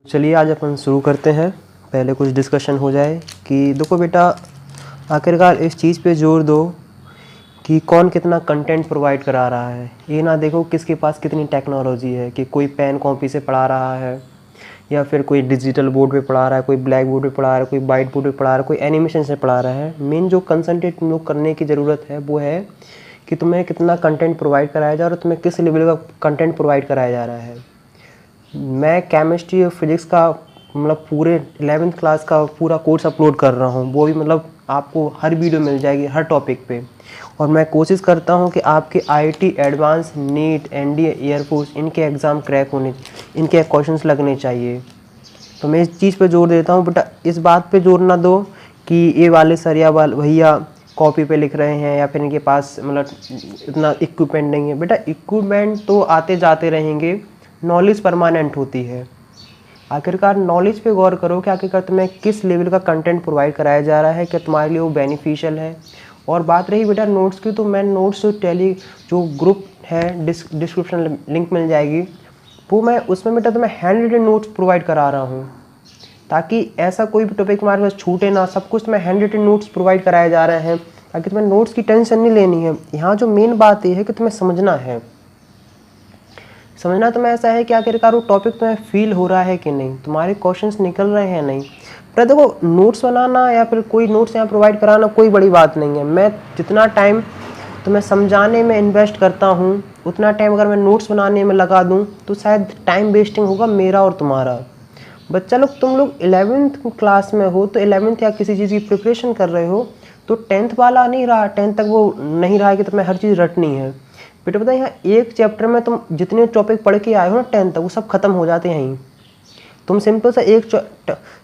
चलिए आज अपन शुरू करते हैं। पहले कुछ डिस्कशन हो जाए कि देखो बेटा, आखिरकार इस चीज़ पे जोर दो कि कौन कितना कंटेंट प्रोवाइड करा रहा है। ये ना देखो किसके पास कितनी टेक्नोलॉजी है, कि कोई पेन कॉपी से पढ़ा रहा है या फिर कोई डिजिटल बोर्ड पे पढ़ा रहा है, कोई ब्लैक बोर्ड पे पढ़ा रहा है, कोई वाइट बोर्ड पे पढ़ा रहा है, कोई एनिमेशन से पढ़ा रहा है। मेन जो कंसंट्रेट तुम लोग करने की ज़रूरत है वो है कि तुम्हें कितना कंटेंट प्रोवाइड कराया जा रहा है और तुम्हें किस लेवल का कंटेंट प्रोवाइड कराया जा रहा है। मैं केमिस्ट्री और फिज़िक्स का मतलब पूरे 11th क्लास का पूरा कोर्स अपलोड कर रहा हूँ, वो भी मतलब आपको हर वीडियो मिल जाएगी हर टॉपिक पे। और मैं कोशिश करता हूँ कि आपके IIT advance, NEET, NDA, air force इनके एग्ज़ाम क्रैक होने, इनके क्वेश्चंस लगने चाहिए। तो मैं इस चीज़ पे जोर देता हूँ। बेटा इस बात पे जोर ना दो कि ये वाले सर या वाले भैया कॉपी पे लिख रहे हैं या फिर इनके पास मतलब इतना इक्विपमेंट नहीं है। बेटा इक्विपमेंट तो आते जाते रहेंगे, नॉलेज परमानेंट होती है। आखिरकार नॉलेज पे गौर करो कि आखिरकार तुम्हें किस लेवल का कंटेंट प्रोवाइड कराया जा रहा है, क्या तुम्हारे लिए वो बेनिफिशियल है। और बात रही बेटा नोट्स की, तो मैं नोट्स जो ग्रुप है डिस्क्रिप्शन लिंक मिल जाएगी, वो मैं उसमें बेटा तुम्हें हैंड रिटन नोट्स प्रोवाइड करा रहा हूँ, ताकि ऐसा कोई भी टॉपिक तुम्हारे पास छूटे ना। सब कुछ तुम्हें हैंड रिटन नोट्स प्रोवाइड कराए जा रहे हैं, ताकि तुम्हें नोट्स की टेंशन नहीं लेनी है। यहाँ जो मेन बात ये है कि तुम्हें समझना है। समझना तुम्हें ऐसा है कि आखिरकार वो टॉपिक तुम्हें फील हो रहा है कि नहीं, तुम्हारे क्वेश्चंस निकल रहे हैं नहीं। पर देखो नोट्स बनाना या फिर कोई नोट्स यहाँ प्रोवाइड कराना कोई बड़ी बात नहीं है। मैं जितना टाइम तुम्हें समझाने में इन्वेस्ट करता हूँ, उतना टाइम अगर मैं नोट्स बनाने में लगा दूँ तो शायद टाइम वेस्टिंग होगा मेरा और तुम्हारा। बच्चा लोग, तुम लोग 11th क्लास में हो, तो 11th या किसी चीज़ की प्रिपरेशन कर रहे हो, तो 10th वाला नहीं रहा, 10th तक वो नहीं रहा कि तुम्हें हर चीज़ रटनी है। बेटा पता है यहाँ एक चैप्टर में तुम जितने टॉपिक पढ़ के आए हो ना 10th तक, वो सब खत्म हो जाते हैं यहीं। तुम सिंपल सा एक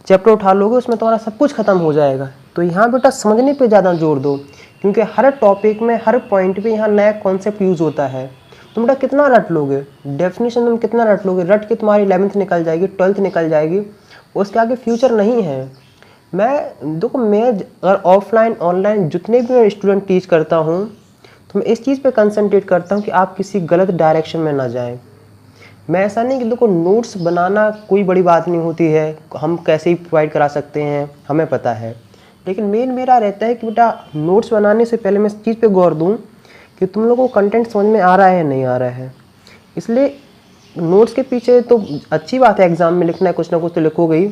चैप्टर उठा लोगे, उसमें तुम्हारा सब कुछ खत्म हो जाएगा। तो यहाँ बेटा समझने पे ज़्यादा जोर दो, क्योंकि हर टॉपिक में हर पॉइंट पे यहाँ नया कॉन्सेप्ट यूज़ होता है। तुम बेटा कितना रट लोगे, डेफिनेशन तुम कितना रट लोगे, रट के तुम्हारी 11th निकल जाएगी, 12th निकल जाएगी, उसके आगे फ्यूचर नहीं है। मैं देखो, मैं अगर ऑफलाइन ऑनलाइन जितने भी मैं स्टूडेंट टीच करता हूँ, तो मैं इस चीज़ पे कंसंट्रेट करता हूँ कि आप किसी गलत डायरेक्शन में ना जाएं। मैं ऐसा नहीं कि देखो नोट्स बनाना कोई बड़ी बात नहीं होती है, हम कैसे ही प्रोवाइड करा सकते हैं, हमें पता है। लेकिन मेन मेरा रहता है कि बेटा नोट्स बनाने से पहले मैं इस चीज़ पे गौर दूँ कि तुम लोगों को कंटेंट समझ में आ रहा है या नहीं आ रहा है। इसलिए नोट्स के पीछे तो अच्छी बात है, एग्ज़ाम में लिखना है, कुछ ना कुछ तो लिखोगे ही,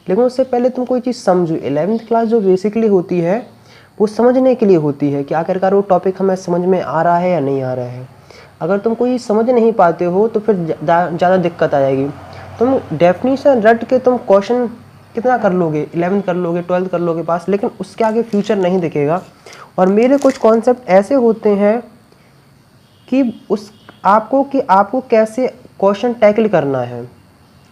लेकिन उससे पहले तुम कोई चीज़ समझो। 11th क्लास जो बेसिकली होती है वो समझने के लिए होती है कि आखिरकार वो टॉपिक हमें समझ में आ रहा है या नहीं आ रहा है। अगर तुम कोई समझ नहीं पाते हो तो फिर ज़्यादा दिक्कत आ जाएगी। तुम डेफिनेशन रट के तुम क्वेश्चन कितना कर लोगे, 11th कर लोगे, 12th कर लोगे पास, लेकिन उसके आगे फ्यूचर नहीं दिखेगा। और मेरे कुछ कॉन्सेप्ट ऐसे होते हैं कि आपको कैसे क्वेश्चन टैकल करना है।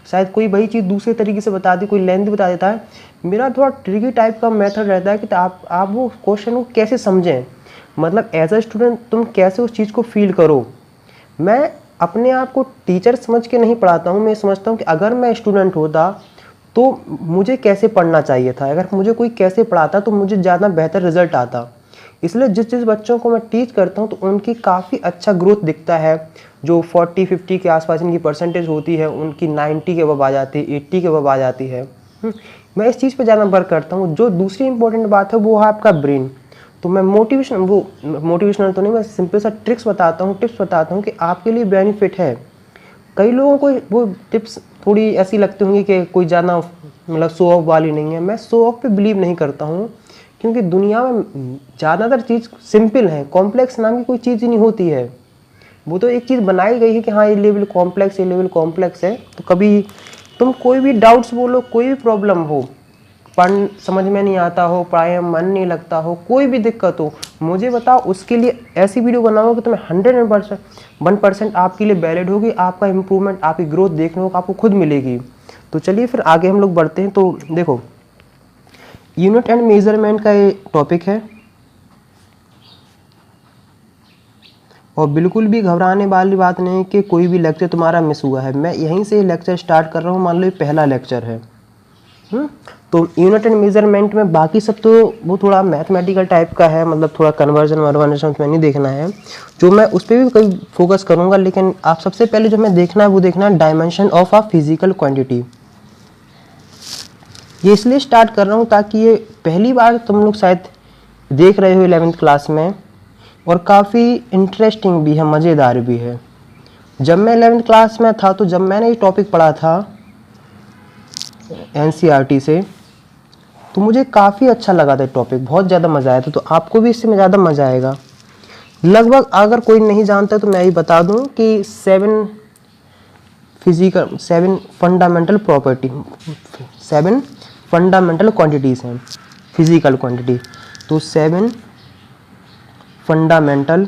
शायद कोई वही चीज़ दूसरे तरीके से बता दी, कोई लेंथ बता देता है। मेरा थोड़ा ट्रिकी टाइप का मेथड रहता है कि आप वो क्वेश्चन को कैसे समझें, मतलब एज अ स्टूडेंट तुम कैसे उस चीज़ को फील करो। मैं अपने आप को टीचर समझ के नहीं पढ़ाता हूँ, मैं समझता हूँ कि अगर मैं स्टूडेंट होता तो मुझे कैसे पढ़ना चाहिए था, अगर मुझे कोई कैसे पढ़ाता तो मुझे ज़्यादा बेहतर रिजल्ट आता। इसलिए जिस बच्चों को मैं टीच करता हूँ तो उनकी काफ़ी अच्छा ग्रोथ दिखता है। जो 40-50 के आसपास इनकी परसेंटेज होती है, उनकी 90 के अबव आ जाती है, 80 के अबव आ जाती है। मैं इस चीज़ पे ज़्यादा वर्क करता हूँ। जो दूसरी इंपॉर्टेंट बात है वो है आपका ब्रेन। तो मैं मोटिवेशनल तो नहीं, मैं सिंपल सा टिप्स बताता हूँ कि आपके लिए बेनिफिट है। कई लोगों को वो टिप्स थोड़ी ऐसी लगती होंगी कि कोई ज़्यादा मतलब शो ऑफ वाली नहीं है। मैं शो ऑफ पे बिलीव नहीं करता हूँ, क्योंकि दुनिया में ज़्यादातर चीज़ सिंपल है, कॉम्प्लेक्स नाम की कोई चीज़ ही नहीं होती है। वो तो एक चीज़ बनाई गई है कि हाँ ये लेवल कॉम्प्लेक्स है। तो कभी तुम कोई भी डाउट्स बोलो, कोई भी प्रॉब्लम हो, पढ़ समझ में नहीं आता हो, पढ़ाई में मन नहीं लगता हो, कोई भी दिक्कत हो, मुझे बताओ। उसके लिए ऐसी वीडियो बनाओ कि तुम्हें 1% आपके लिए वैलिड होगी। आपका इम्प्रूवमेंट, आपकी ग्रोथ देखने को आपको खुद मिलेगी। तो चलिए फिर आगे हम लोग बढ़ते हैं। तो देखो यूनिट एंड मेजरमेंट का ये टॉपिक है, और बिल्कुल भी घबराने वाली बात नहीं कि कोई भी लेक्चर तुम्हारा मिस हुआ है। मैं यहीं से लेक्चर स्टार्ट कर रहा हूँ, मान लो ये पहला लेक्चर है। तो यूनिट एंड मेजरमेंट में बाकी सब तो वो थोड़ा मैथमेटिकल टाइप का है, मतलब थोड़ा कन्वर्जन उसमें नहीं देखना है, जो मैं उस पर भी कभी फोकस करूँगा। लेकिन आप सबसे पहले जो हमें देखना है वो देखना है dimension of a physical quantity. ये इसलिए स्टार्ट कर रहा हूँ ताकि ये पहली बार तुम लोग शायद देख रहे हो 11th क्लास में, और काफ़ी इंटरेस्टिंग भी है, मज़ेदार भी है। जब मैं 11th क्लास में था तो जब मैंने ये टॉपिक पढ़ा था NCERT से, तो मुझे काफ़ी अच्छा लगा था टॉपिक, बहुत ज़्यादा मज़ा आया था। तो आपको भी इससे ज़्यादा मज़ा आएगा। लगभग अगर कोई नहीं जानता तो मैं ये बता दूं कि 7 फंडामेंटल प्रॉपर्टी, 7 फंडामेंटल क्वांटिटीज़ हैं फिजिकल क्वांटिटी। तो 7 फंडामेंटल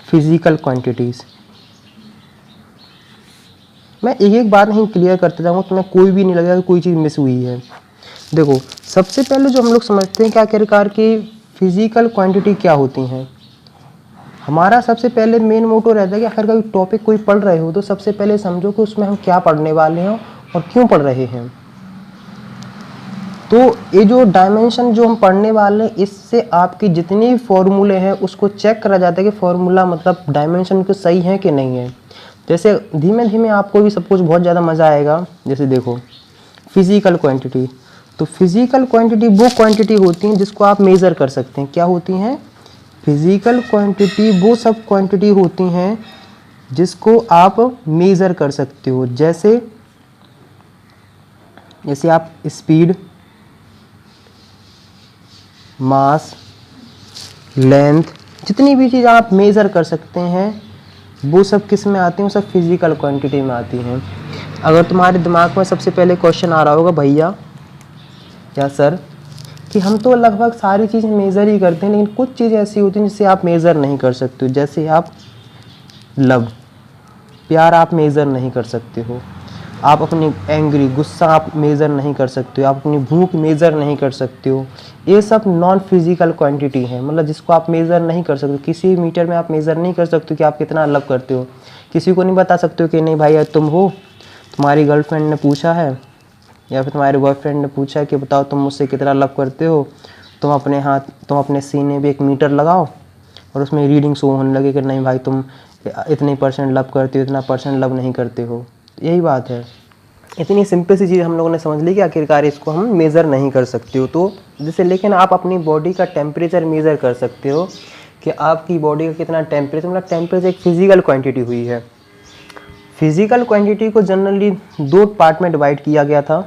फिजिकल क्वांटिटीज़। मैं एक एक बात नहीं क्लियर करते जाऊँगा, तुम्हें कोई भी नहीं लगेगा कि कोई चीज़ मिस हुई है। देखो, सबसे पहले जो हम लोग समझते हैं कि आखिरकार की फिजिकल क्वांटिटी क्या होती हैं। हमारा सबसे पहले मेन मोटो रहता है कि आखिर कभी टॉपिक कोई पढ़ रहे हो तो सबसे पहले समझो कि उसमें हम क्या पढ़ने वाले हैं और क्यों पढ़ रहे हैं। तो ये जो डायमेंशन जो हम पढ़ने वाले हैं, इससे आपकी जितनी फॉर्मूले हैं उसको चेक करा जाता है कि फॉर्मूला मतलब डायमेंशन के सही है कि नहीं है। जैसे धीमे धीमे आपको भी सब कुछ बहुत ज़्यादा मज़ा आएगा। जैसे देखो, फिजिकल क्वांटिटी, तो फिजिकल क्वांटिटी वो क्वांटिटी होती हैं जिसको आप मेज़र कर सकते हैं। क्या होती हैं? फिजिकल क्वांटिटी वो सब क्वांटिटी होती हैं जिसको आप मेज़र कर सकते हो। जैसे आप स्पीड, मास, लेंथ, जितनी भी चीज़ आप मेज़र कर सकते हैं वो सब किस में आती हैं? वो सब फिजिकल क्वांटिटी में आती हैं। अगर तुम्हारे दिमाग में सबसे पहले क्वेश्चन आ रहा होगा भैया या सर कि हम तो लगभग सारी चीज़ें मेज़र ही करते हैं, लेकिन कुछ चीज़ें ऐसी होती हैं जिससे आप मेज़र नहीं कर सकते हो। जैसे आप लव, प्यार आप मेज़र नहीं कर सकते हो। आप अपनी एंग्री, गुस्सा आप मेज़र नहीं कर सकते हो। आप अपनी भूख मेज़र नहीं कर सकते हो। ये सब नॉन फिजिकल क्वांटिटी है, मतलब जिसको आप मेज़र नहीं कर सकते। किसी मीटर में आप मेज़र नहीं कर सकते कि आप कितना लव करते हो। किसी को नहीं बता सकते हो कि नहीं भाई तुम हो, तुम्हारी गर्लफ्रेंड ने पूछा है या फिर तुम्हारे बॉयफ्रेंड ने पूछा कि बताओ तुम मुझसे कितना लव करते हो। तुम अपने सीने पे एक मीटर लगाओ और उसमें रीडिंग शो होने लगे कि नहीं भाई तुम इतने परसेंट लव करते हो, इतना परसेंट लव नहीं करते हो। यही बात है। इतनी सिंपल सी चीज़ हम लोगों ने समझ ली कि आखिरकार इसको हम मेज़र नहीं कर सकते हो। तो जैसे लेकिन आप अपनी बॉडी का टेम्परेचर मेज़र कर सकते हो कि आपकी बॉडी का कितना टेम्परेचर, मतलब टेम्परेचर एक फिजिकल क्वांटिटी हुई है। फिजिकल क्वांटिटी को जनरली 2 पार्ट में डिवाइड किया गया था।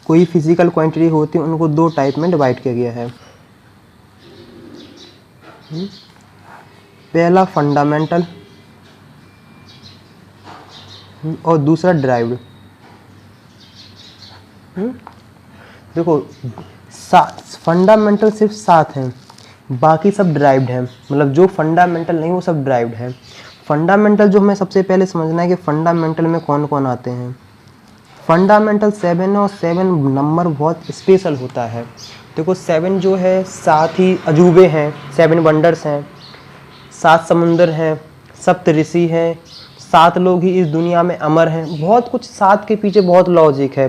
कोई फिजिकल क्वांटिटी होती है उनको 2 टाइप में डिवाइड किया गया है। पहला फंडामेंटल और दूसरा ड्राइव्ड। देखो, फंडामेंटल सिर्फ 7 हैं, बाकी सब ड्राइव्ड हैं। मतलब जो फंडामेंटल नहीं वो सब ड्राइव्ड है। फंडामेंटल जो हमें सबसे पहले समझना है कि फंडामेंटल में कौन कौन आते हैं। फंडामेंटल 7 है और 7 नंबर बहुत स्पेशल होता है। देखो 7 जो है 7 ही अजूबे हैं, 7 वंडर्स हैं, 7 समुंदर हैं, 7 ऋषि हैं, 7 लोग ही इस दुनिया में अमर हैं। बहुत कुछ 7 के पीछे बहुत लॉजिक है।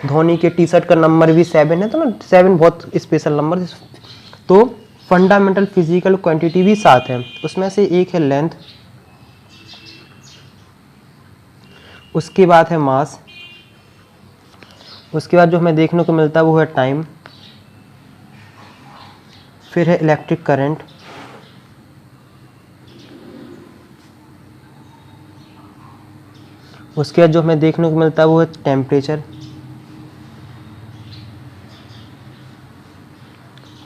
धोनी के टी शर्ट का नंबर भी 7 है, तो ना 7 बहुत स्पेशल नंबर। तो फंडामेंटल फिजिकल क्वांटिटी भी 7 है। उसमें से एक है लेंथ, उसके बाद है मास, उसके बाद जो हमें देखने को मिलता है वो है टाइम, फिर है इलेक्ट्रिक करंट, उसके बाद जो हमें देखने को मिलता है वो है टेम्परेचर,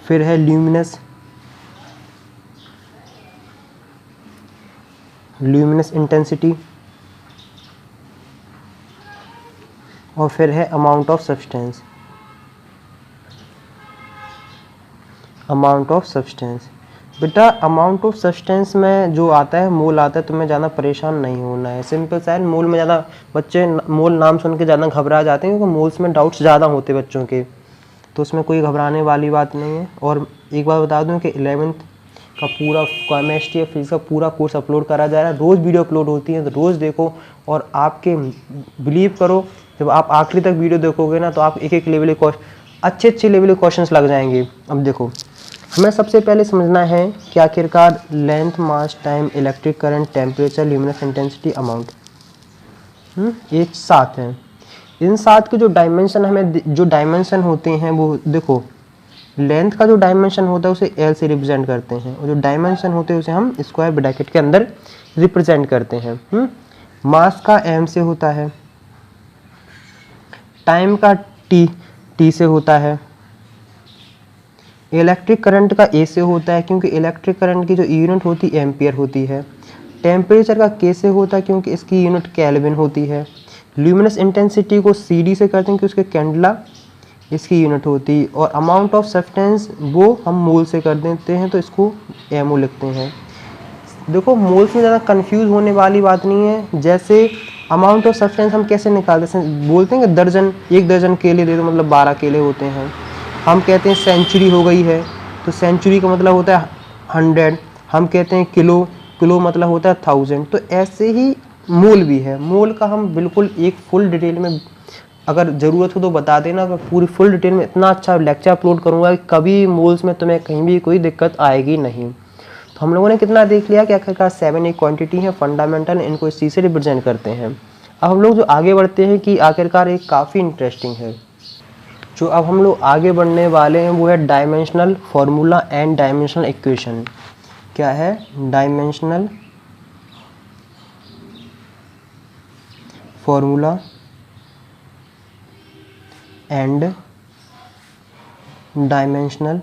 फिर है ल्यूमिनस इंटेंसिटी, और फिर है अमाउंट ऑफ सब्सटेंस। बेटा अमाउंट ऑफ सब्सटेंस में जो आता है मोल आता है, तुम्हें ज़्यादा परेशान नहीं होना है। सिंपल सा है, मोल में ज़्यादा बच्चे मोल नाम सुन के ज़्यादा घबरा जाते हैं क्योंकि मोल्स में डाउट्स ज़्यादा होते हैं बच्चों के, तो उसमें कोई घबराने वाली बात नहीं है। और एक बात बता दूं कि 11th का पूरा केमिस्ट्री या फिजिक्स का पूरा कोर्स अपलोड करा जा रहा है। रोज़ वीडियो अपलोड होती है, तो रोज़ देखो। और आपके बिलीव करो, जब आप आखिरी तक वीडियो देखोगे ना तो आप एक एक लेवल के अच्छे लेवल के क्वेश्चंस लग जाएंगे। अब देखो, हमें सबसे पहले समझना है कि आखिरकार length, mass, time, electric current, temperature, luminous intensity, amount, ये 7 है। इन 7 के जो डायमेंशन हमें जो डायमेंशन होते हैं वो देखो, लेंथ का जो डायमेंशन होता है उसे एल से रिप्रेजेंट करते हैं और जो डायमेंशन होते हैं उसे हम स्क्वायर ब्रैकेट के अंदर रिप्रेजेंट करते हैं। मास का एम से होता है, टाइम का टी से होता है, इलेक्ट्रिक करंट का ए से होता है क्योंकि इलेक्ट्रिक करंट की जो यूनिट होती है एम्पियर होती है, टेम्परेचर का के से होता है क्योंकि इसकी यूनिट केल्विन होती है, ल्यूमिनस इंटेंसिटी को सी डी से करते हैं क्योंकि उसके कैंडला इसकी यूनिट होती है, और अमाउंट ऑफ सब्सटेंस वो हम मोल से कर देते हैं तो इसको एमओ लिखते हैं। देखो मोल्स में ज़्यादा कंफ्यूज होने वाली बात नहीं है। जैसे अमाउंट ऑफ सब्सटेंस हम कैसे निकालते हैं, बोलते हैं कि दर्जन, 1 दर्जन केले दे दो मतलब 12 केले होते हैं। हम कहते हैं सेंचुरी हो गई है तो सेंचुरी का मतलब होता है 100। हम कहते हैं किलो, किलो मतलब होता है 1000। तो ऐसे ही मोल भी है। मोल का हम बिल्कुल एक फुल डिटेल में अगर ज़रूरत हो तो बता देना, अगर पूरी फुल डिटेल में इतना अच्छा लेक्चर अपलोड करूँगा कि कभी मोल्स में तुम्हें कहीं भी कोई दिक्कत आएगी नहीं। तो हम लोगों ने कितना देख लिया कि आखिरकार 7 एक क्वांटिटी है फंडामेंटल, इनको इस चीज़ से रिप्रेजेंट करते हैं। अब हम लोग जो आगे बढ़ते हैं कि आखिरकार एक काफ़ी इंटरेस्टिंग है जो अब हम लोग आगे बढ़ने वाले हैं, वो है dimensional formula and dimensional equation. क्या है? Dimensional formula and dimensional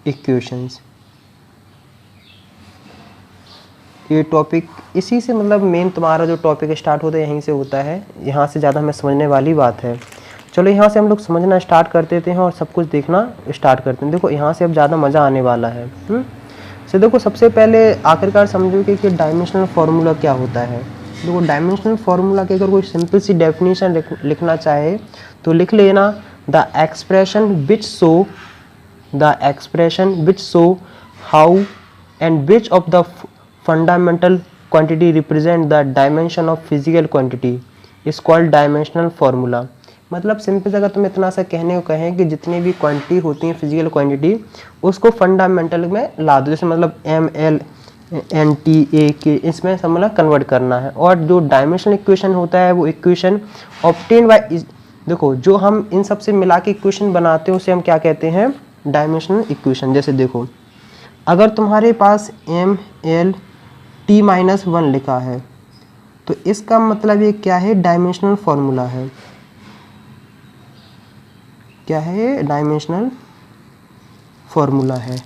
equations. ये टॉपिक इसी से मतलब मेन तुम्हारा जो टॉपिक स्टार्ट होता है यहीं से होता है, यहाँ से ज़्यादा हमें समझने वाली बात है। चलो यहाँ से हम लोग समझना स्टार्ट कर देते हैं और सब कुछ देखना स्टार्ट करते हैं। देखो यहाँ से अब ज़्यादा मज़ा आने वाला है। तो देखो सबसे पहले आखिरकार समझो कि डायमेंशनल फार्मूला क्या होता है। देखो डायमेंशनल फार्मूला की अगर कोई सिंपल सी डेफिनेशन लिखना चाहे तो लिख लेना, the expression which show how and which of the fundamental quantity represent the dimension of physical quantity is called dimensional formula. मतलब सिंपल से अगर तुम इतना सा कहने को कहें कि जितनी भी क्वांटिटी होती है फिजिकल क्वांटिटी उसको फंडामेंटल में ला दो, जैसे मतलब M L N T A के, इसमें सब मतलब कन्वर्ट करना है। और जो डायमेंशनल इक्वेशन होता है वो इक्वेशन ऑब्टेन बाय, देखो जो हम इन सब से मिला के इक्वेशन बनाते हैं उसे हम क्या कहते हैं? Dimensional equation. जैसे देखो अगर तुम्हारे पास एम एल टी माइनस 1 लिखा है तो इसका मतलब ये क्या है? डायमेंशनल फार्मूला है। क्या है? डायमेंशनल फार्मूला है।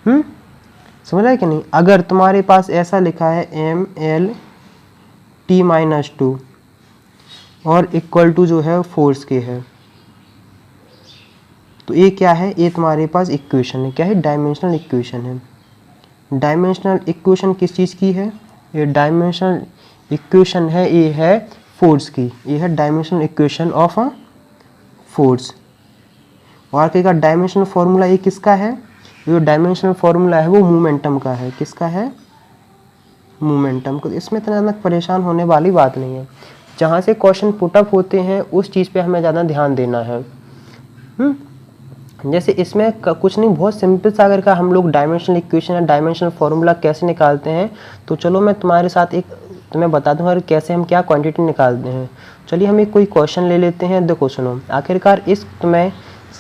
समझ रहा है कि नहीं? अगर तुम्हारे पास ऐसा लिखा है एम एल टी माइनस 2 और इक्वल टू जो है फोर्स के है, तो ये क्या है? ये तुम्हारे पास इक्वेशन है। क्या है? डायमेंशनल इक्वेशन है। डायमेंशनल इक्वेशन किस चीज़ की है? ये डायमेंशनल इक्वेशन है, ये है फोर्स की। ये है डायमेंशनल इक्वेशन ऑफ फोर्स। और आखिर डायमेंशनल फार्मूला ये किसका है? जो डायमेंशनल फार्मूला है वो मोमेंटम का है। किसका है? मोमेंटम को। इसमें इतना ज़्यादा परेशान होने वाली बात नहीं है। जहाँ से क्वेश्चन पुटअप होते हैं उस चीज़ पे हमें ज़्यादा ध्यान देना है। जैसे इसमें कुछ नहीं, बहुत सिंपल सा अगर का हम लोग डायमेंशनल इक्वेशन या डायमेंशनल फार्मूला कैसे निकालते हैं, तो चलो मैं तुम्हारे साथ एक तुम्हें बता दूँ और कैसे हम क्या क्वांटिटी निकालते हैं। चलिए हम एक कोई क्वेश्चन ले लेते हैं। देखो सुनो, आखिरकार इस तुम्हें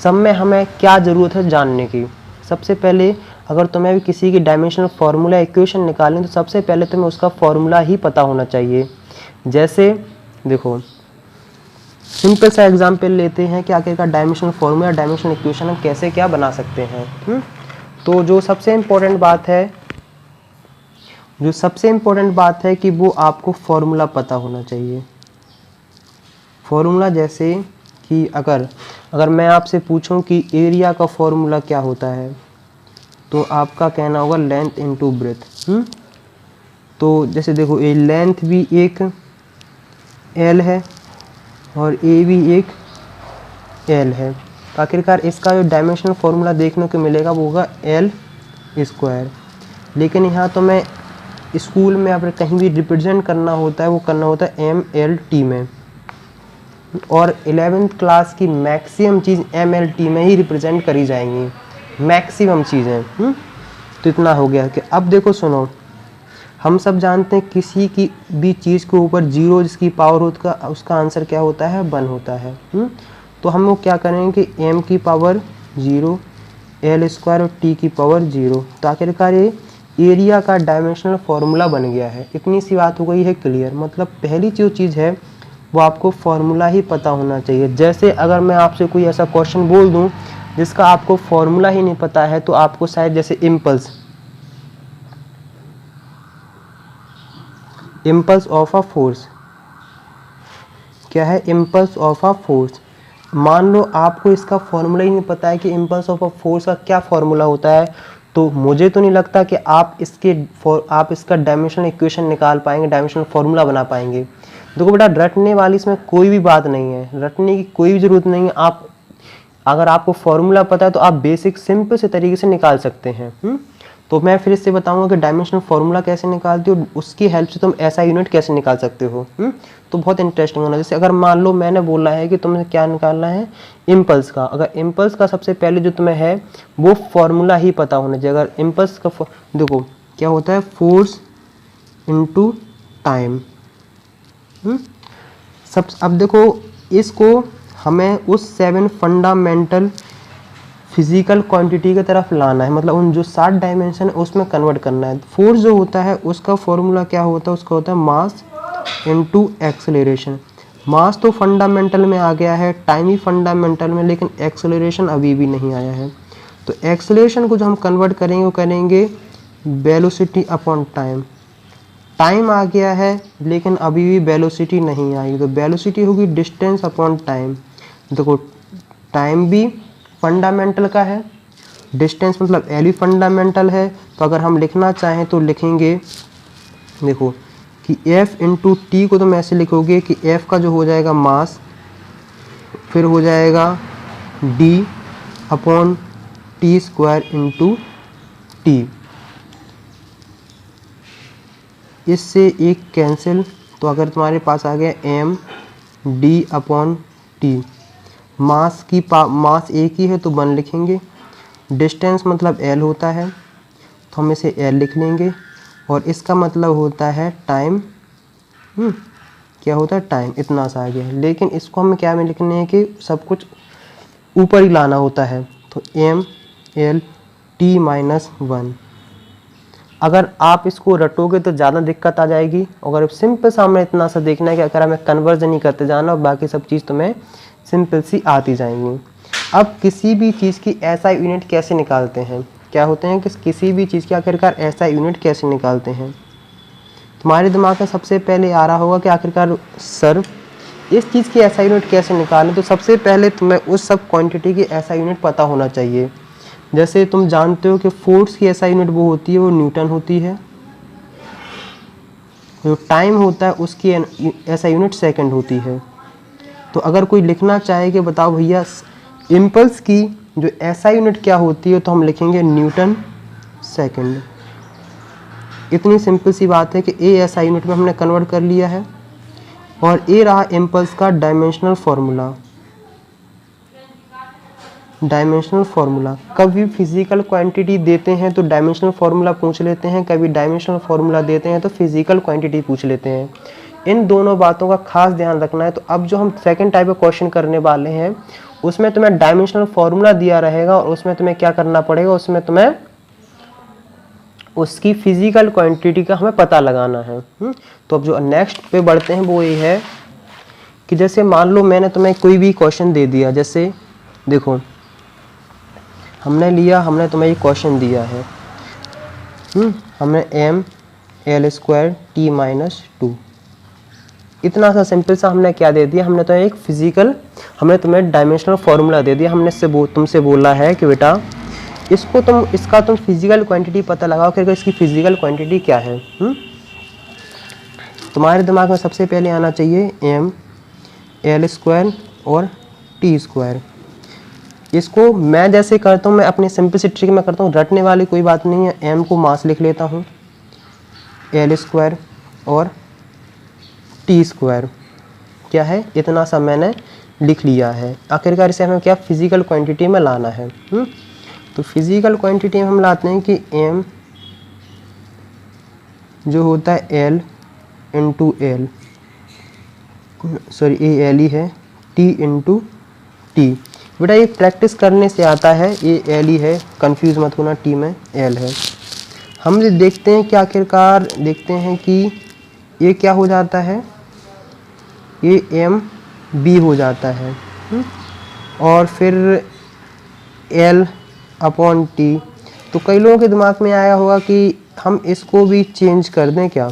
सब में हमें क्या ज़रूरत है जानने की। सबसे पहले अगर तुम्हें भी किसी की डायमेंशनल फार्मूला इक्वेशन निकालें तो सबसे पहले तुम्हें उसका फार्मूला ही पता होना चाहिए। जैसे देखो सिंपल सा एग्जांपल लेते हैं कि आखिरकार डायमेंशनल फार्मूला डायमेंशनल इक्वेशन हम कैसे क्या बना सकते हैं। तो जो सबसे इम्पोर्टेंट बात है कि वो आपको फार्मूला पता होना चाहिए। फार्मूला जैसे कि अगर मैं आपसे पूछूं कि एरिया का फार्मूला क्या होता है तो आपका कहना होगा लेंथ इनटू ब्रेथ। तो जैसे देखो ये लेंथ भी एक एल है और ए भी एक एल है। तो आखिरकार इसका जो डायमेंशनल फार्मूला देखने को मिलेगा वो होगा एल स्क्वायर। लेकिन यहाँ तो मैं स्कूल में अगर कहीं भी रिप्रेजेंट करना होता है वो करना होता है एम एल टी में, और 11th क्लास की मैक्सिमम चीज़ एम एल टी में ही रिप्रेजेंट करी जाएंगी, मैक्सिमम चीज़ें। तो इतना हो गया कि अब देखो सुनो, हम सब जानते हैं किसी की भी चीज़ के ऊपर जीरो जिसकी पावर होता है उसका आंसर क्या होता है, 1 होता है। तो हम लोग क्या करेंगे कि m की पावर 0, l स्क्वायर और t की पावर 0। तो आखिरकार ये एरिया का डायमेंशनल फॉर्मूला बन गया है। इतनी सी बात हो गई है क्लियर। मतलब पहली जो चीज़ है वो आपको फॉर्मूला ही पता होना चाहिए। जैसे अगर मैं आपसे कोई ऐसा क्वेश्चन बोल दूं जिसका आपको फॉर्मूला ही नहीं पता है तो आपको शायद, जैसे इम्पल्स ऑफ अ फोर्स, क्या है, इम्पल्स ऑफ अ फोर्स। मान लो आपको इसका फॉर्मूला ही नहीं पता है कि इम्पल्स ऑफ अ फोर्स का क्या फॉर्मूला होता है, तो मुझे तो नहीं लगता कि आप इसका डायमेंशनल इक्वेशन निकाल पाएंगे, डायमेंशनल फॉर्मूला बना पाएंगे। देखो बेटा, रटने वाली इसमें कोई भी बात नहीं है, रटने की कोई भी ज़रूरत नहीं है। आप अगर आपको फॉर्मूला पता है तो आप बेसिक सिंपल से तरीके से निकाल सकते हैं। तो मैं फिर इससे बताऊंगा कि डायमेंशनल फॉर्मूला कैसे निकालते हो, उसकी हेल्प से तुम ऐसा यूनिट कैसे निकाल सकते हो। तो बहुत इंटरेस्टिंग होना। जैसे अगर मान लो मैंने बोला है कि तुम्हें क्या निकालना है, इम्पल्स का। अगर इम्पल्स का सबसे पहले जो तुम्हें है वो फॉर्मूला ही पता होना चाहिए। अगर इम्पल्स का देखो क्या होता है, फोर्स इनटू टाइम। अब देखो इसको हमें उस 7 फंडामेंटल फिजिकल क्वांटिटी की तरफ लाना है, मतलब उन जो 7 डायमेंशन है उसमें कन्वर्ट करना है। फोर्स जो होता है उसका फॉर्मूला क्या होता है, उसका होता है मास इनटू एक्सेलरेशन। मास तो फंडामेंटल में आ गया है, टाइम ही फंडामेंटल में, लेकिन एक्सेलरेशन अभी भी नहीं आया है। तो एक्सेलरेशन को जो हम कन्वर्ट करेंगे वो करेंगे वेलोसिटी अपॉन टाइम। टाइम आ गया है लेकिन अभी भी वेलोसिटी नहीं आई, तो वेलोसिटी होगी डिस्टेंस अपॉन टाइम। देखो टाइम भी फंडामेंटल का है, डिस्टेंस मतलब एल भी फंडामेंटल है। तो अगर हम लिखना चाहें तो लिखेंगे, देखो कि F इंटू टी को तुम ऐसे लिखोगे कि F का जो हो जाएगा मास, फिर हो जाएगा D upon T square into T. इससे एक कैंसिल, तो अगर तुम्हारे पास आ गया M D अपॉन टी। मास एक ही है तो 1 लिखेंगे। डिस्टेंस मतलब L होता है तो हम इसे L लिख लेंगे, और इसका मतलब होता है टाइम। क्या होता है, टाइम। इतना सा आ गया, लेकिन इसको हमें क्या में लिखने हैं कि सब कुछ ऊपर ही लाना होता है। तो M L T माइनस 1। अगर आप इसको रटोगे तो ज़्यादा दिक्कत आ जाएगी। अगर सिंपल सा हमें इतना सा देखना है कि अगर हमें कन्वर्जन ही करते जाना और बाकी सब चीज़ तुम्हें सिंपल सी आती जाएंगी। अब किसी भी चीज़ की ऐसा यूनिट कैसे निकालते हैं, क्या होते हैं कि किसी भी चीज़ की आखिरकार ऐसा यूनिट कैसे निकालते हैं। तुम्हारे दिमाग में सबसे पहले आ रहा होगा कि आखिरकार सर इस चीज़ की ऐसा यूनिट कैसे निकालें। तो सबसे पहले तुम्हें उस सब क्वांटिटी की ऐसा यूनिट पता होना चाहिए। जैसे तुम जानते हो कि फोर्स की ऐसा यूनिट वो होती है, वो न्यूटन होती है। जो टाइम होता है उसकी ऐसा यूनिट सेकंड होती है। तो अगर कोई लिखना चाहे कि बताओ भैया इम्पल्स की जो ऐसा यूनिट क्या होती है, तो हम लिखेंगे न्यूटन सेकंड। इतनी सिंपल सी बात है कि ए ऐसा यूनिट में हमने कन्वर्ट कर लिया है, और ए रहा इम्पल्स का डायमेंशनल फॉर्मूला। डायमेंशनल फार्मूला, कभी फिजिकल क्वांटिटी देते हैं तो डायमेंशनल फार्मूला पूछ लेते हैं, कभी डायमेंशनल फार्मूला देते हैं तो फिजिकल क्वांटिटी पूछ लेते हैं। इन दोनों बातों का खास ध्यान रखना है। तो अब जो हम सेकंड टाइप का क्वेश्चन करने वाले हैं उसमें तुम्हें डायमेंशनल फार्मूला दिया रहेगा, और उसमें तुम्हें क्या करना पड़ेगा, उसमें तुम्हें उसकी फिजिकल क्वांटिटी का हमें पता लगाना है। तो अब जो नेक्स्ट पे बढ़ते हैं वो ये है कि जैसे मान लो मैंने तुम्हें कोई भी क्वेश्चन दे दिया। जैसे देखो हमने तुम्हें ये क्वेश्चन दिया है, हमने M L square T minus 2। इतना सा सिंपल सा हमने क्या दे दिया, हमने तो एक फिजिकल, हमने तुम्हें डायमेंशनल फार्मूला दे दिया। हमने तुमसे बोला है कि बेटा इसका तुम फिजिकल क्वांटिटी पता लगाओ कि इसकी फिजिकल क्वांटिटी क्या है। तुम्हारे दिमाग में सबसे पहले आना चाहिए M L स्क्वायर और T स्क्वायर। इसको मैं जैसे करता हूँ, मैं अपनी सिंपल सी ट्रिक में करता हूँ, रटने वाली कोई बात नहीं है। M को मास लिख लेता हूँ, L स्क्वायर और T स्क्वायर क्या है, इतना सा मैंने लिख लिया है। आखिरकार इसे हमें क्या फिजिकल क्वांटिटी में लाना है। तो फिजिकल क्वांटिटी में हम लाते हैं कि M जो होता है एल इंटू एल, सॉरी ये एल ही है, टी इंटू टी। बेटा ये प्रैक्टिस करने से आता है, ये एल ही है, कंफ्यूज मत होना, टी में एल है। हम देखते हैं कि आखिरकार देखते हैं कि ये क्या हो जाता है, ये एम बी हो जाता है। और फिर एल अपॉन टी। तो कई लोगों के दिमाग में आया होगा कि हम इसको भी चेंज कर दें क्या।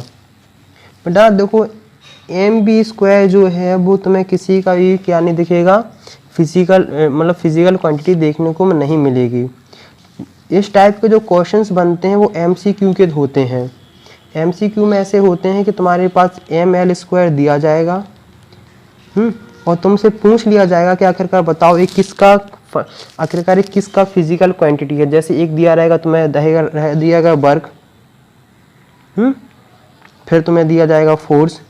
बेटा देखो एम बी स्क्वायर जो है वो तुम्हें किसी का भी क्या नहीं दिखेगा, फिजिकल मतलब फिजिकल क्वांटिटी देखने को नहीं मिलेगी। इस टाइप के जो क्वेश्चंस बनते हैं वो एमसीक्यू के होते हैं। एमसीक्यू में ऐसे होते हैं कि तुम्हारे पास एम एल स्क्वायर दिया जाएगा और तुमसे पूछ लिया जाएगा कि आखिरकार बताओ ये किसका, आखिरकार किसका फिजिकल क्वांटिटी है। जैसे एक दिया रहेगा तुम्हें दिया गया वर्क, फिर तुम्हें दिया जाएगा फोर्स,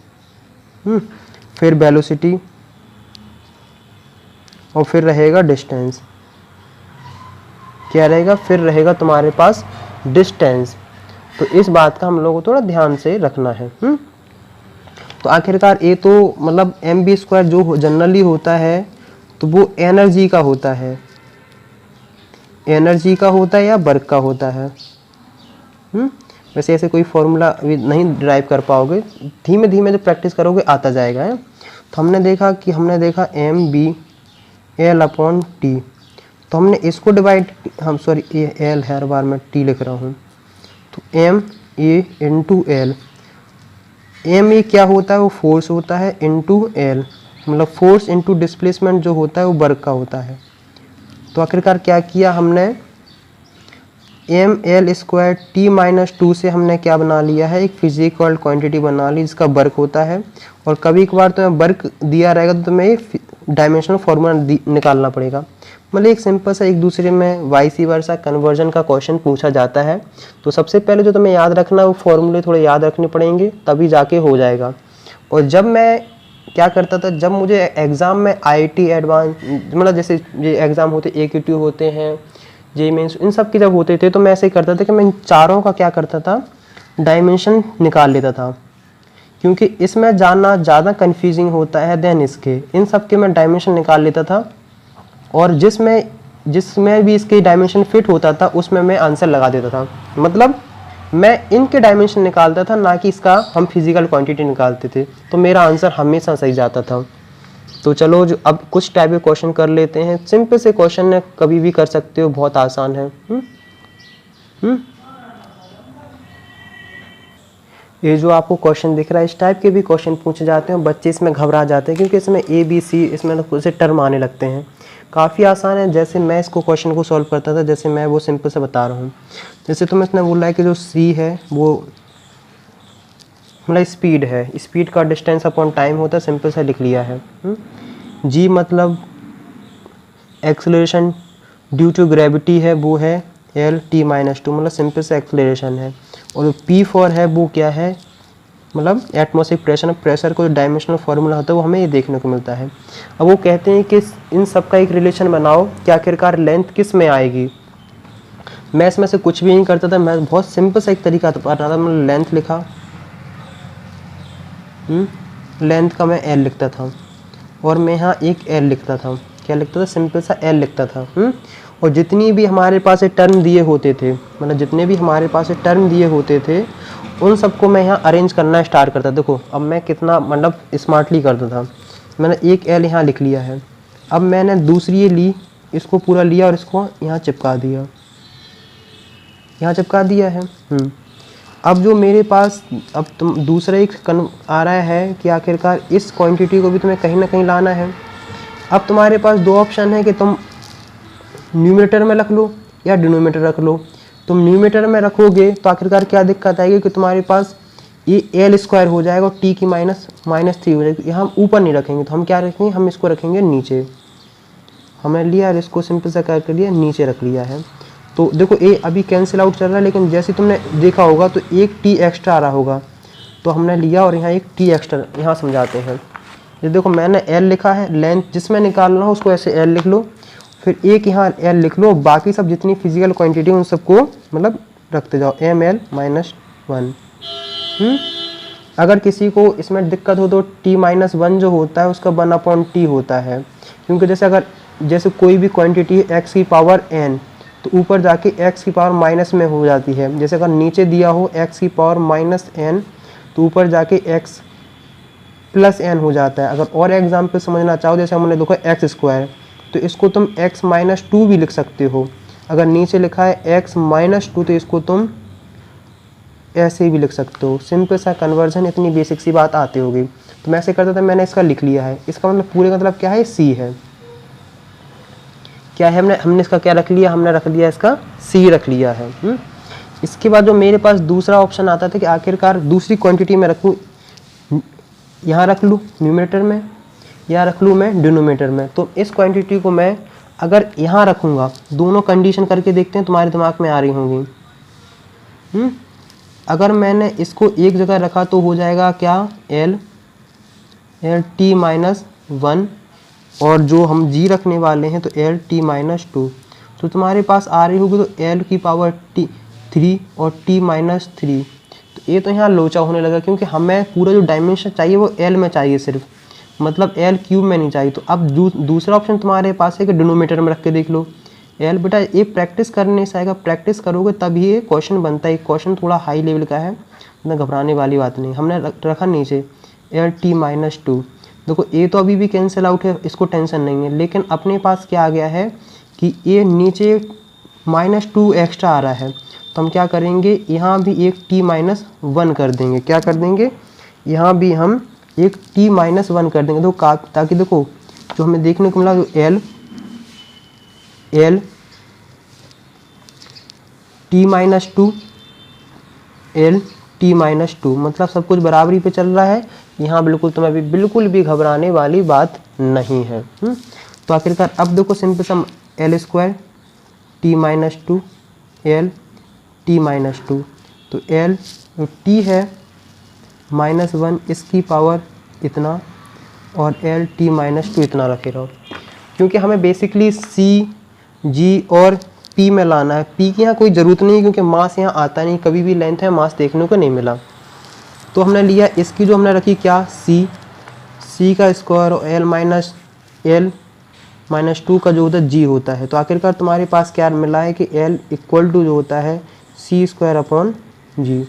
फिर वेलोसिटी और फिर रहेगा डिस्टेंस। क्या रहेगा, फिर रहेगा तुम्हारे पास डिस्टेंस। तो इस बात का हम लोगों को थोड़ा ध्यान से रखना है। तो आखिरकार ये तो मतलब एम बी स्क्वायर जो जनरली होता है तो वो एनर्जी का होता है, एनर्जी का होता है या वर्क का होता है। वैसे ऐसे कोई फॉर्मूला अभी नहीं ड्राइव कर पाओगे, धीमे धीमे जब प्रैक्टिस करोगे आता जाएगा है। तो हमने देखा M B L upon T. तो हमने इसको डिवाइड, हम सॉरी ए एल हर बार मैं टी लिख रहा हूँ, तो M A into L. M A क्या होता है, वो फोर्स होता है, इंटू एल मतलब फोर्स इंटू डिस्प्लेसमेंट जो होता है वो वर्क का होता है। तो आखिरकार क्या किया हमने, M L square T minus two से हमने क्या बना लिया है, एक फिजिकल क्वांटिटी बना ली जिसका वर्क होता है। और कभी कभार तुम्हें वर्क दिया रहेगा तो तुम्हें डायमेंशनल फॉर्मूला निकालना पड़ेगा। मतलब एक सिंपल सा एक दूसरे में वाइस वर्सा कन्वर्जन का क्वेश्चन पूछा जाता है। तो सबसे पहले जो तुम्हें याद रखना है वो फॉर्मूले थोड़े याद रखने पड़ेंगे, तभी जाके हो जाएगा। और जब मैं क्या करता था, जब मुझे एग्ज़ाम में आईआईटी एडवांस मतलब जैसे ये एग्ज़ाम होते AQT होते हैं, जे मीन्स इन सब के जब होते थे तो मैं ऐसे ही करता था कि मैं इन चारों का क्या करता था, डायमेंशन निकाल लेता था। क्योंकि इसमें जानना ज़्यादा कन्फ्यूजिंग होता है देन इसके, इन सब के मैं डायमेंशन निकाल लेता था और जिसमें भी इसके डायमेंशन फिट होता था उसमें मैं आंसर लगा देता था। मतलब मैं इनके डायमेंशन निकालता था, ना कि इसका हम फिजिकल क्वांटिटी निकालते थे, तो मेरा आंसर हमेशा सही जाता था। तो चलो जो अब कुछ टाइप के क्वेश्चन कर लेते हैं। सिंपल से क्वेश्चन है, कभी भी कर सकते हो, बहुत आसान है। ये जो आपको क्वेश्चन दिख रहा है इस टाइप के भी क्वेश्चन पूछे जाते हैं, बच्चे इसमें घबरा जाते हैं क्योंकि इसमें ABC इसमें कुछ टर्म आने लगते हैं। काफ़ी आसान है, जैसे मैं इसको क्वेश्चन को सॉल्व करता था, जैसे मैं वो सिंपल से बता रहा हूँ। जैसे तुम्हें इसने बोला है कि जो C है वो मतलब स्पीड है, स्पीड का डिस्टेंस अपॉन टाइम होता है, सिंपल सा लिख लिया है। G मतलब एक्सेलरेशन ड्यू टू ग्रेविटी है, वो है LT माइनस टू मतलब सिंपल से एक्सेलरेशन है। और P फॉर है वो क्या है, मतलब एटमॉस्फेरिक प्रेशर, प्रेशर को जो डायमेंशनल फार्मूला होता है वो हमें ये देखने को मिलता है। अब वो कहते हैं कि इन सब का एक रिलेशन बनाओ कि आखिरकार लेंथ किस में आएगी। मैं इसमें से कुछ भी नहीं करता था, मैं बहुत सिंपल सा एक तरीका बता रहा था। मैंने लेंथ लिखा, लेंथ का मैं L लिखता था और मैं यहाँ एक L लिखता था। क्या लिखता था, सिंपल सा L लिखता था। और जितनी भी हमारे पास टर्म दिए होते थे, मतलब जितने भी हमारे पास टर्म दिए होते थे उन सबको मैं यहाँ अरेंज करना स्टार्ट करता। देखो अब मैं कितना मतलब स्मार्टली करता था। मैंने एक L यहाँ लिख लिया है, अब मैंने दूसरी ये ली, इसको पूरा लिया और इसको यहाँ चिपका दिया, यहाँ चिपका दिया है। अब जो मेरे पास अब तुम दूसरा एक आ रहा है कि आखिरकार इस क्वांटिटी को भी तुम्हें कहीं ना कहीं लाना है। अब तुम्हारे पास दो ऑप्शन है कि तुम न्यूमरेटर में रख लो या डिनोमिनेटर रख लो। तुम न्यूमरेटर में रखोगे तो आखिरकार क्या दिक्कत आएगी कि तुम्हारे पास ये L स्क्वायर हो जाएगा और T की -3 हो जाएगी। यहाँ हम ऊपर नहीं रखेंगे, तो हम क्या रखेंगे, हम इसको रखेंगे नीचे। हमने लिया और इसको सिंपल सा कर लिया, नीचे रख लिया है। तो देखो ये अभी कैंसिल आउट चल रहा है, लेकिन जैसे तुमने देखा होगा तो एक T एक्स्ट्रा आ रहा होगा, तो हमने लिया और यहाँ एक T एक्स्ट्रा यहाँ समझाते हैं। ये देखो मैंने L लिखा है, लेंथ जिसमें निकालना हो उसको ऐसे L लिख लो, फिर एक यहाँ L लिख लो, बाकी सब जितनी फिजिकल क्वांटिटी उन सबको मतलब रखते जाओ, ML -1। अगर किसी को इसमें दिक्कत हो तो t-1 जो होता है उसका 1/t होता है, क्योंकि जैसे कोई भी क्वांटिटी x की पावर n तो ऊपर जाके x की पावर माइनस में हो जाती है। जैसे अगर नीचे दिया हो x की पावर -n तो ऊपर जाके x प्लस n हो जाता है। अगर और एग्जाम्पल समझना चाहो, जैसे हमने देखा x² तो इसको तुम x-2 भी लिख सकते हो। अगर नीचे लिखा है x-2 तो इसको तुम ऐसे भी लिख सकते हो। सिंपल सा कन्वर्जन, इतनी बेसिक सी बात आती होगी। तो मैं ऐसे करता था, मैंने इसका लिख लिया है। इसका मतलब पूरे का मतलब क्या है, c है। क्या है, हमने इसका क्या रख लिया, हमने रख लिया इसका c रख लिया है। इसके बाद जो मेरे पास दूसरा ऑप्शन आता था कि आखिरकार दूसरी क्वांटिटी में रखूँ, यहाँ रख लूँ न्यूमरेटर में या रख लूँ मैं डिनोमिनेटर में। तो इस क्वांटिटी को मैं अगर यहाँ रखूँगा, दोनों कंडीशन करके देखते हैं, तुम्हारे दिमाग में आ रही होंगी। अगर मैंने इसको एक जगह रखा तो हो जाएगा क्या, t-1 और जो हम g रखने वाले हैं तो t-2। तो तुम्हारे पास आ रही होगी तो l की पावर 3 और t-3। तो ये तो यहाँ लोचा होने लगा, क्योंकि हमें पूरा जो डायमेंशन चाहिए वो l में चाहिए सिर्फ, मतलब l³ में नहीं चाहिए। तो अब दूसरा ऑप्शन तुम्हारे पास है कि डिनोमिनेटर में रख के देख लो। l बेटा ये प्रैक्टिस करने से आएगा, प्रैक्टिस करोगे तभी ये क्वेश्चन बनता है। क्वेश्चन थोड़ा हाई लेवल का है, इतना घबराने वाली बात नहीं। हमने रखा नीचे t-2। देखो ये तो अभी भी कैंसिल आउट है, इसको टेंशन नहीं है। लेकिन अपने पास क्या आ गया है कि ये नीचे -2 एक्स्ट्रा आ रहा है, तो हम क्या करेंगे, यहाँ भी एक t-1 कर देंगे। क्या कर देंगे, यहाँ भी हम एक t-1 कर देंगे। तो ताकि देखो जो हमें देखने को मिला, जो l t-2 l t-2, मतलब सब कुछ बराबरी पे चल रहा है। यहाँ बिल्कुल तुम्हें भी बिल्कुल भी घबराने वाली बात नहीं है। तो आखिरकार अब देखो सिंपल सम l² t-2 l t-2। तो l t है -1, इसकी पावर इतना, और l t-2 इतना रखे रहो, क्योंकि हमें बेसिकली c g और p में लाना है। p की यहाँ कोई ज़रूरत नहीं, क्योंकि मास यहाँ आता नहीं, कभी भी लेंथ है मास देखने को नहीं मिला। तो हमने लिया इसकी जो हमने रखी क्या, c का स्क्वायर और l-2 का जो होता है g होता है। तो आखिरकार तुम्हारे पास क्या मिला है कि l = जो होता है c²/g।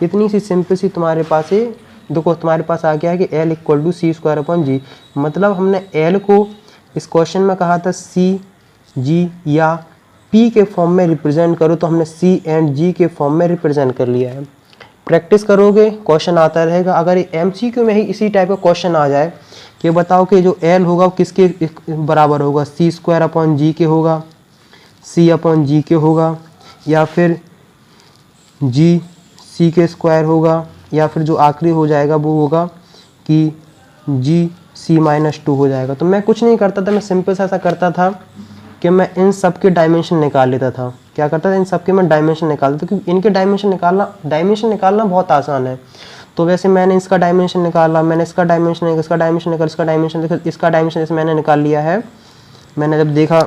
इतनी सी सिंपल सी तुम्हारे पास है। देखो तुम्हारे पास आ गया है कि l = c²/g। मतलब हमने l को इस क्वेश्चन में कहा था c g या p के फॉर्म में रिप्रेजेंट करो, तो हमने c एंड g के फॉर्म में रिप्रेजेंट कर लिया है। प्रैक्टिस करोगे क्वेश्चन आता रहेगा। अगर MCQ में ही इसी टाइप का क्वेश्चन आ जाए कि बताओ कि जो l होगा वो किसके बराबर होगा, c²/g के होगा, c/g के होगा, या फिर g c के स्क्वायर होगा, या फिर जो आखिरी हो जाएगा वो होगा कि g c-2 हो जाएगा। तो मैं कुछ नहीं करता था, मैं सिंपल सा ऐसा करता था कि मैं इन सब के डायमेंशन निकाल लेता था। क्या करता था, इन सब के मैं डायमेंशन निकालता था, क्योंकि इनके डायमेंशन निकालना बहुत आसान है। तो वैसे मैंने इसका डायमेंशन निकाला, मैंने इसका डायमेंशन निकाला, इसका डायमेंशन निकाला, इसका डायमेंशन निकाला, इसका डायमेंशन जैसे मैंने निकाल लिया है। मैंने जब देखा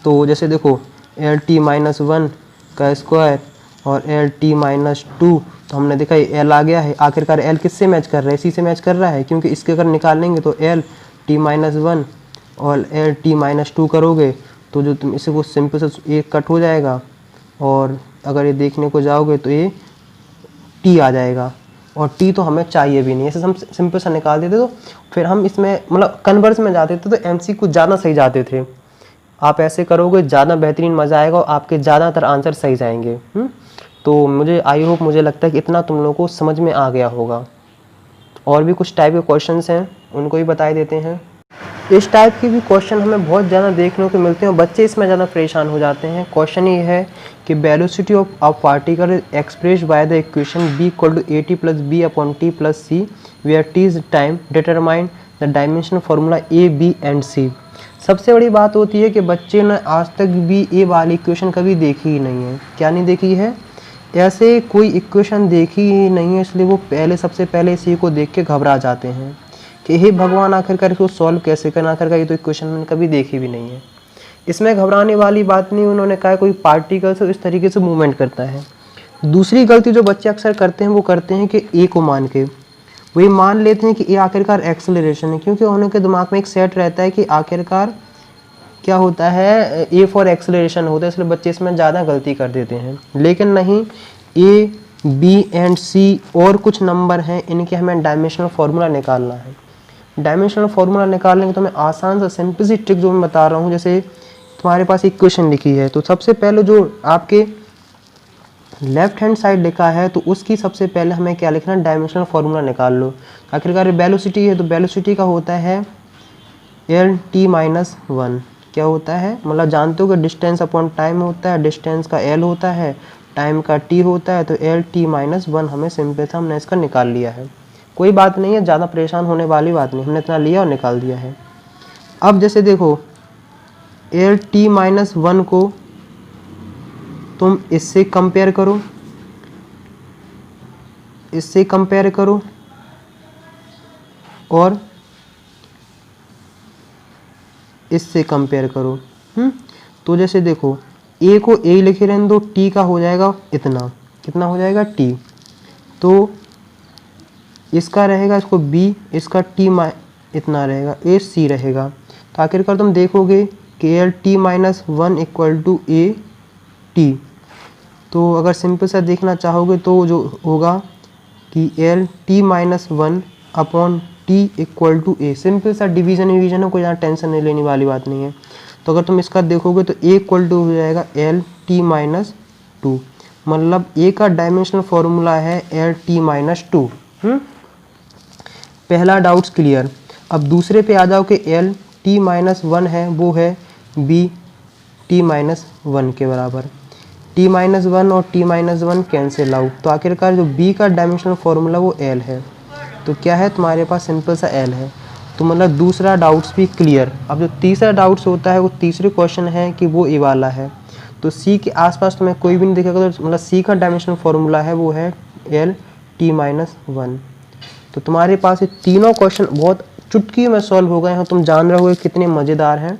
तो जैसे देखो l-1 का स्क्वायर और l-2, तो हमने देखा ये l आ गया है। आखिरकार l किससे मैच कर रहा है, इसी से मैच कर रहा है, क्योंकि इसके अगर निकालेंगे तो l-1 और l-2 करोगे तो जो तुम इसे वो सिंपल से एक कट हो जाएगा, और अगर ये देखने को जाओगे तो ये t आ जाएगा, और t तो हमें चाहिए भी नहीं। ऐसे हम सिंपल सा निकाल देते, तो फिर हम इसमें मतलब कन्वर्स में जाते थे तो MC कुछ ज़्यादा सही जाते थे। आप ऐसे करोगे ज़्यादा बेहतरीन मज़ा आएगा और आपके ज़्यादातर आंसर सही जाएंगे। तो मुझे लगता है कि इतना तुम लोगों को समझ में आ गया होगा। और भी कुछ टाइप के क्वेश्चंस हैं, उनको ही बता देते हैं। इस टाइप के भी क्वेश्चन हमें बहुत ज़्यादा देखने को मिलते हैं और बच्चे इसमें ज़्यादा परेशान हो जाते हैं। क्वेश्चन ये है कि velocity of particle expressed by the equation b = at + b/t + c where t is time, determine the dimension formula a, b and c। सबसे बड़ी बात होती है कि बच्चे ने आज तक भी ये वाली इक्वेशन कभी देखी ही नहीं है। क्या नहीं देखी है, ऐसे कोई इक्वेशन देखी ही नहीं है, इसलिए वो सबसे पहले इसी को देख के घबरा जाते हैं कि हे भगवान आखिरकार इसको सॉल्व कैसे करना। आखिरकार ये तो इक्वेशन मैंने कभी देखी भी नहीं है। इसमें घबराने वाली बात नहीं, उन्होंने कहा कोई पार्टिकल से इस तरीके से मूवमेंट करता है। दूसरी गलती जो बच्चे अक्सर करते हैं वो करते हैं कि ए को मान के वही मान लेते हैं कि ए आखिरकार एक्सेलरेशन है, क्योंकि उनके दिमाग में एक सेट रहता है कि आखिरकार क्या होता है, ए फॉर एक्सेलरेशन होता है, इसलिए बच्चे इसमें ज़्यादा गलती कर देते हैं। लेकिन नहीं, ए बी एंड सी और कुछ नंबर हैं, इनके हमें डायमेंशनल फार्मूला निकालना है। डायमेंशनल फार्मूला निकालने की तो मैं आसान सा सिंपल सी ट्रिक जो मैं बता रहा हूँ, जैसे तुम्हारे पास एक क्वेश्चन लिखी है तो सबसे पहले जो आपके लेफ्ट हैंड साइड लिखा है तो उसकी सबसे पहले हमें क्या लिखना है, डायमेंशनल फार्मूला निकाल लो। आखिरकार वेलोसिटी है तो वेलोसिटी का होता है एल टी माइनस वन। क्या होता है, मतलब जानते हो कि डिस्टेंस अपॉन टाइम होता है, डिस्टेंस का एल होता है, टाइम का टी होता है, तो एल टी माइनस वन हमें सिंपल था, हमने इसका निकाल लिया है। कोई बात नहीं है, ज़्यादा परेशान होने वाली बात नहीं, हमने इतना लिया और निकाल दिया है। अब जैसे देखो एल टी माइनस वन को तुम इससे कंपेयर करो, इससे कंपेयर करो और इससे कंपेयर करो। तो जैसे देखो ए को ए लिखे रहने दो, टी का हो जाएगा इतना, कितना हो जाएगा टी, तो इसका रहेगा इसको बी, इसका टी इतना रहेगा, ए सी रहेगा। तो आखिरकार तुम देखोगे कि L T minus one equal to A T. तो अगर सिंपल सा देखना चाहोगे तो जो होगा कि L T minus one upon T equal to A, simple सा डिवीजन है, कोई यहाँ टेंशन नहीं लेने वाली बात नहीं है। तो अगर तुम इसका देखोगे तो ए इक्वल टू हो जाएगा एल टी माइनस टू, मतलब ए का डायमेंशनल फॉर्मूला है एल टी माइनस टू। पहला डाउट्स क्लियर। अब दूसरे पे आ जाओ कि एल टी माइनस वन है वो है बी टी माइनस वन के बराबर। टी माइनस वन और T minus one cancel out, तो आखिरकार जो बी का डायमेंशनल फॉर्मूला वो एल है। तो क्या है तुम्हारे पास, सिंपल सा एल है। तो मतलब दूसरा डाउट्स भी क्लियर। अब जो तीसरा डाउट्स होता है वो तीसरे क्वेश्चन है कि वो ए वाला है। तो सी के आसपास तुम्हें कोई भी नहीं दिखेगा, तो मतलब सी का डायमेंशनल फॉर्मूला है वो है एल टी माइनस वन। तो तुम्हारे पास ये तीनों क्वेश्चन बहुत चुटकी में सॉल्व हो गए हैं। तुम जान रहे हो कितने मज़ेदार हैं,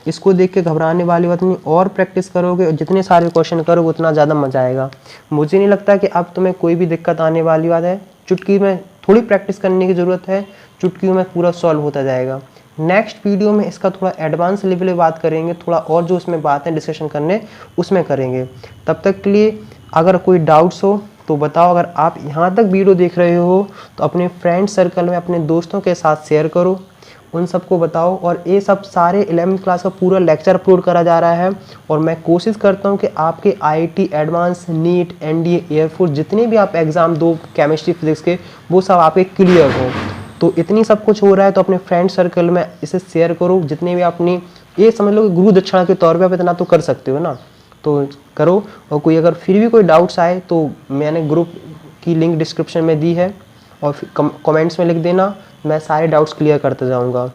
इसको देख के घबराने वाली बात नहीं। और प्रैक्टिस करोगे और जितने सारे क्वेश्चन करोगे उतना ज़्यादा मजा आएगा। मुझे नहीं लगता कि अब तुम्हें कोई भी दिक्कत आने वाली बात है। चुटकी में थोड़ी प्रैक्टिस करने की ज़रूरत है, चुटकी में पूरा सॉल्व होता जाएगा। नेक्स्ट वीडियो में इसका थोड़ा एडवांस लेवल पे बात करेंगे, थोड़ा और जो उसमें बातें डिस्कशन करने उसमें करेंगे। तब तक के लिए अगर कोई डाउट्स हो तो बताओ। अगर आप यहाँ तक वीडियो देख रहे हो तो अपने फ्रेंड सर्कल में अपने दोस्तों के साथ शेयर करो, उन सबको बताओ। और ये सब सारे 11वीं क्लास का पूरा लेक्चर अपलोड करा जा रहा है और मैं कोशिश करता हूँ कि आपके IIT advance, NEET, NDA, air force जितने भी आप एग्ज़ाम दो केमिस्ट्री फिजिक्स के, वो सब आपके क्लियर हो। तो इतनी सब कुछ हो रहा है तो अपने फ्रेंड सर्कल में इसे शेयर करो। जितने भी अपनी, ये समझ लो कि गुरु दक्षिणा के तौर पे आप इतना तो कर सकते हो ना, तो करो। और कोई अगर फिर भी कोई डाउट्स आए तो मैंने ग्रुप की लिंक डिस्क्रिप्शन में दी है और कमेंट्स में लिख देना, मैं सारे डाउट्स क्लियर करते जाऊँगा।